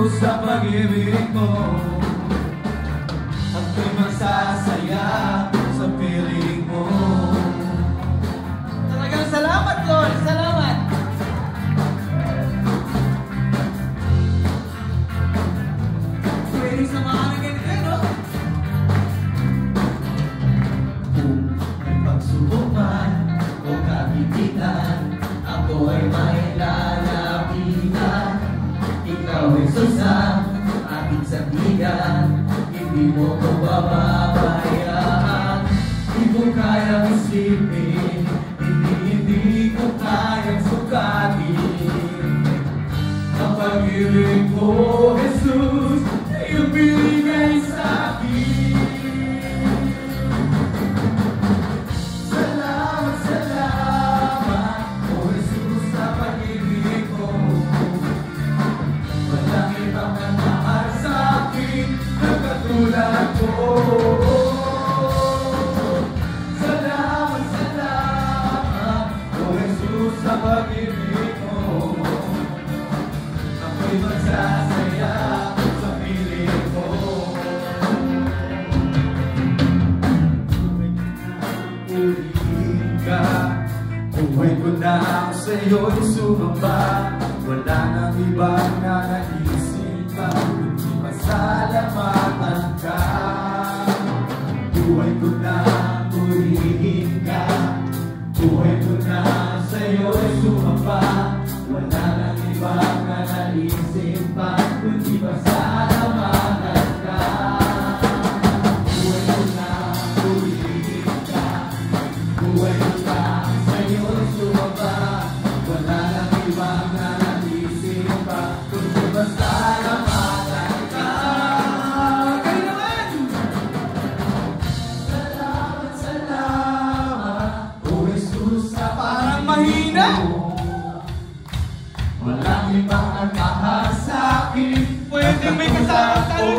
Jesus, sa pag-ibig mo ako'y masasaya sa piling mo. Talagang salamat, Lord! Salamat! Pwede sa mga ganito, no? Kung may pagsubok man o kagipitan, ako ay may lalapitan. Ikaw ay susang aking sandigan, hindi mo ko bababayaan. Di ko kayang isipin, hindi ko kayang sukatin ang pag-ibig mo, Jesus, na iyong binigay sa akin. Salamat, salamat, O Jesus, sa pag-ibig mo. Walang ibang nagmahal sa akin na katulad ko. Salamat, salamat, O Jesus, sa pag-ibig mo. Ako'y magsasaya sa piling mo. Purihin ka, buhay ko na ako sa'yo'y sumamba. Wala nang ibang nanaisip pa, kundi masalamatan ka. Buhay ko na, purihin ka, buhay ko na sa'yo'y sumamba. Wala nang ibang nanaisip pa, kundi masalamatan ka. Buhay ko na, purihin ka, buhay ko na sa'yo'y sumamba. Wala nang ibang nanaisip pa, kundi masalamatan ka. Kayo naman! Salamat, salamat, O Jesus, sa Parang mahina! walang ibang nagmahal sa akin. Pwede may kasamang talon